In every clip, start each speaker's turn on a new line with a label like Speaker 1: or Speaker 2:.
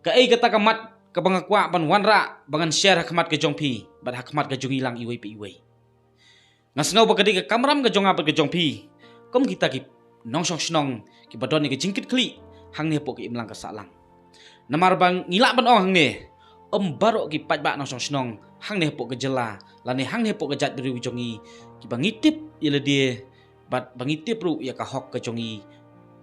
Speaker 1: Ka ai kata kamat ka bangakwa ban wanra bangan share hakmat ke jongpi bat hakmat ke jong ilang iwai pe iwai. Ngasngau ba kadi ka kamram ke jong apa ke jongpi. Kom kita ki nongsong snong ki badon ni ke jingkit kli hang ne po ki imlang ka salang. Namar bang ngilak ban ong hang ne. Barok ki pajba nongsong snong hang ne po ke jela lani hang ne po ke jat beri jongi ki bangitip ila dia bat bangitip ru ya ka hok ke jongi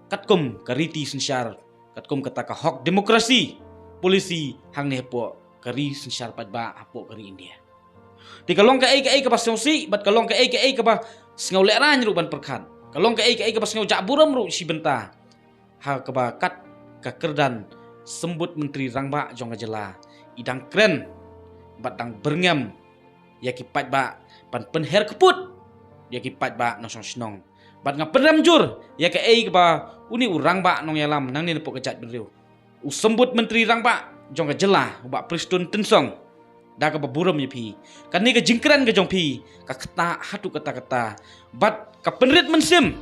Speaker 1: katkum kariti sensyar katkum kata ka hok demokrasi polisi hang ne po kari sensyar pajba apo kari India. Di kalong ka ai ka pas si bat kalong ka ai ka ba sngau leran ru ban perkhat. Kalong ka ai ka pas ngau jak buram ru si benta. Ha ka ba kat ka kerdan sembut menteri rangba jong ka jela idang keren bat dang berngam ya ki pajba pan penher keput ya ki pajba nosong snong bat nga penram jur ya ka ai ka ba uni urang ba nong yalam nang ni po ka jat beriu. Usembut menteri rangba jong ka jela ba pristun tensong da ka baburam ye pi kan ni ka jingkran ka jong pi ka kata hatu kata-kata bat ka penrit mensim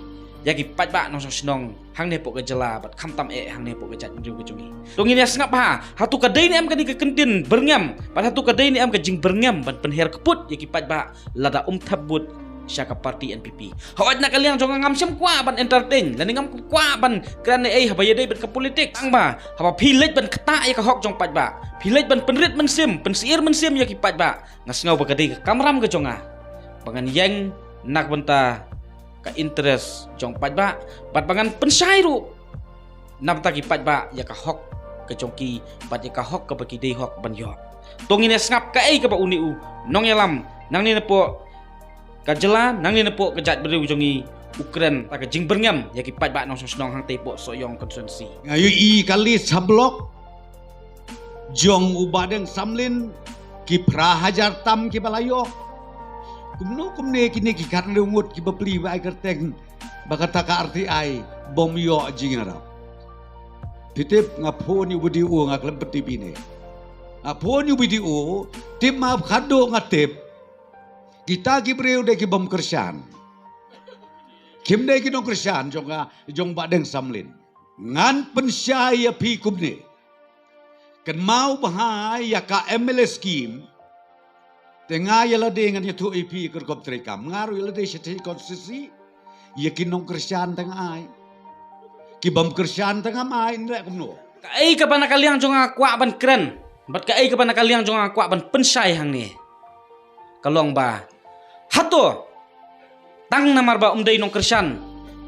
Speaker 1: ya ki pajba nosong snong hang ne po ka jela bat khamtam hang ne po ka jat beriu ka jongi tong ini sngap ha hatu ka dei ni am ka ni ka kentin berngam bat hatu ka dei ni am ka jing berngam ban penher keput ya ki pajba lada thabut syaka parti NPP. Hawat nak kalian jong ngam sem kwa ban entertain lan ngam kwa ban kerana habaya dei ban ka politik ang ba haba pilej ban kata ya ka hok jong pajba pilej ban penrit mensim pensiir mensim ya ki pajba ngasngau ba kadai ka kamram ka jonga bangan yang nak benta ka interest jong pajba bat bangan pensai ru nam ta ki pajba ya ka hok ka jongki bat ya ka hok ka bagi dei hok ban yo tong ini ngap ka ka ba uni u nong yalam nang ni po kajela nang ni po kejat beri ujongi Ukraine tak jing berngam ya ki pajba nong snong hang tepo soyong konsensi
Speaker 2: ngayu i kali sablok jong ubadeng samlin ki prahajar tam ki balayo kumne kini ki karle ungut ki bepli ba kerteng bakata ka RTI bom yo jingara titip ngaponi budi u ngaklem peti bine ngaponi budi u tim ma khado ngatip kita ki breu de ki bom kersan kim de ki nong kersan jong badeng samlin ngan pensyaya pi kumne kan mau bahai ya ka ML scheme tengah ya lade ngan tu IP kerkop trekam ngaru ya lade seti konstitusi ya ki nong kersan tengah ai ki bom kersan tengah mai ndek kumno
Speaker 1: kai ka ban kaliang jong kwa ban keren bat kai ka ban kaliang jong kwa ban pensyai hang ni kalong ba hato tang namar ba umdai nong kersan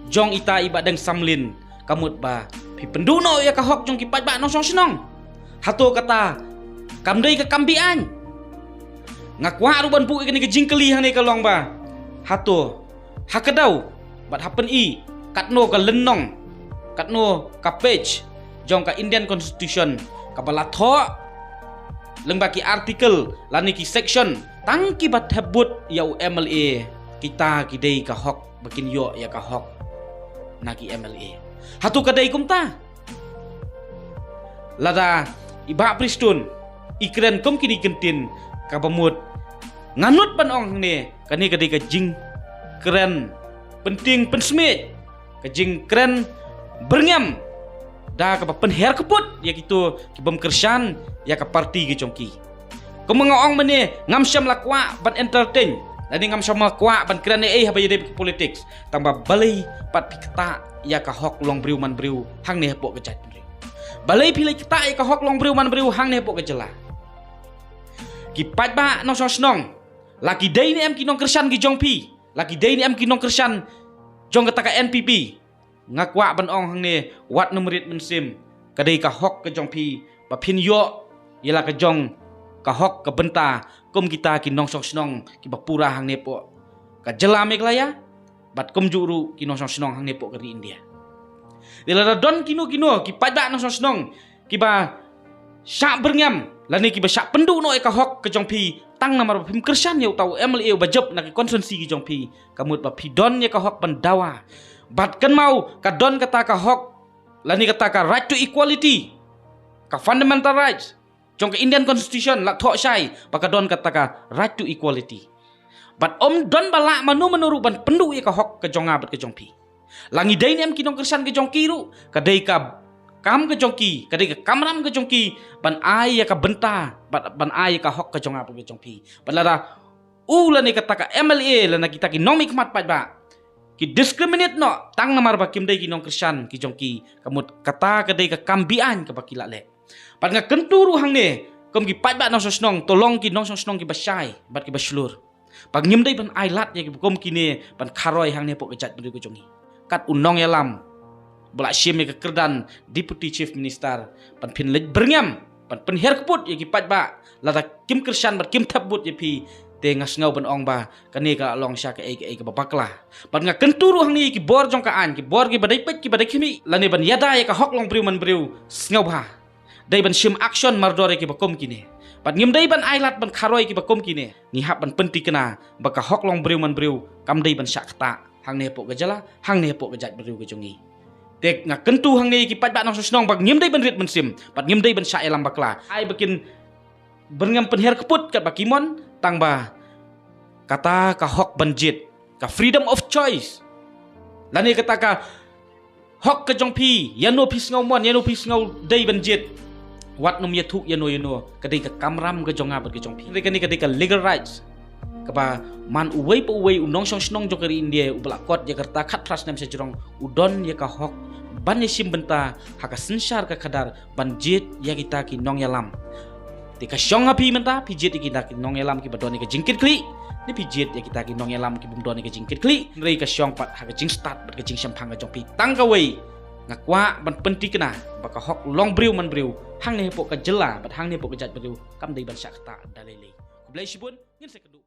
Speaker 1: jong ita ibadeng samlin kamut ba pi penduno ya ka hok jong ki pajba nong snong hato kata kamdai ka kambian ngakwa ruban pu ikani ke jingkeli hang ni kalong ba hato hakadau bat happen i katno ka lenong katno ka page jong ka Indian Constitution ka balatho lengba ki artikel lani ki section tangki bat habut ya MLA kita kidei ka hok bakin yo ya ka hok naki MLA hatu kadai kumta lada iba pristun ikren kom kini kentin ka bamut nganut ban ong ni kani kadai ka jing keren penting pensmit ka jing keren berngam da ka penher keput ya gitu ki bom kersan ya ka parti ki jongki kemengaong mene ngam syam lakwa ban entertain dan ngam syam lakwa ban kerana habaya de politik tambah balai pat pikta ya ka hok long briu man briu hang ne po kejat briu balai pilai kita ya ka hok long briu man briu hang ne po kejela ki pajba nong snong laki dei ni am ki nong kersan ki jongpi laki dei ni am ki nong kersan jong kata ka NPP ngakwa ban ong hang ne wat numerit mensim kadai ka hok ke jongpi ba phin yo yela ka jong ka hok ka benta kum kita ki nongsong snong ki bapura hang nepo ka jela meglaya bat kum juru ki nongsong snong hang nepo kari India dila don kino ki pajak nongsong snong ki ba syak berngam lani ki ba syak pendu no ka hok ke jongpi tang namar pim kersan ya tau MLA ba job na ki konsensi ki jongpi kamut ba pidon ya ka hok pendawa bat kan mau ka don kata ka hok lani kata ka right to equality ka fundamental rights jong ke Indian Constitution lak thok syai pakadon kataka right to equality but don bala manu menuru ban pendu ya ka hok ke jonga bat ke jongpi langi dai nem kinong kersan ke jong kiru kadai ka kam ke jongki kadai ke kamram ke jongki ban ai ya ka benta ban ai ka hok ke jong apa ke jongpi balada la ni kata ka MLA la na kita ki nong hikmat pat ba ki discriminate no tang namar ba kim dai ki nong Kristian ki jongki kamut kata kadai ka kambian ka bakila le pat nga kenturu hang ne kom ki pat ba nong sosnong tolong ki nong sosnong ki basai bat ki baslur pag nyim dai ban ai lat ya ki kom ki ne ban kharoi hang ne pok ke jat beri ke jongi kat unong yalam Bala Syem ke kerdan Deputy Chief Minister pan pin lej berngam pan penher keput ya ki pat ba lata kim Kristian bat kim thabut ya pi te ngasngau ban ong ba kani ka long sha ka ai ka babakla pan nga kenturu hang ni ki bor jong ka an ki bor ki badai pet ki badai khimi lani ban yada ya ka hok long briu man briu ngau ba dai ban sim action mardore ki bakom kini pan ngim dai ban ailat ban kharoi ki bakom kini ni hap ban penti kena ba ka hok long briu man briu kam dai ban syakta hang ne pok gajala hang ne pok gajat briu ke jongi tek nga kentu hang ni ki pat ba nong sosnong bag ngim dai ban rit ban sim pat ngim dai ban sya elam bakla ai bakin berngam penher keput kat bakimon tang ba kata ka hok banjit ka freedom of choice lani kata ka hok ke jongpi yano pis ngau mon yano pis ngau dai banjit wat nom yathuk yano kadai ka kamram ke jonga ber ke jongpi kadai ka legal rights kapa man uwei pa uwei unong song jokari India ubala kot Jakarta khat pras nam se jrong udon ya ka hok ban ye sim benta haka sensar ka khadar banjit ya kita ki nong yalam te ka shong api menta pijet ki kita ki nong yalam ki badon ki jingkit kli ni pijet ya kita ki nong yalam ki bumdon ki jingkit kli ngrei ka shong pat haka jing start bat ka jing sampang ka jongpi tang ka wei ngakwa ban penti kena baka hok long briu man briu hang ne pok ka jela bat hang ne pok ka jat briu kam dei ban syakta dalele kublai sibun ngin se kedu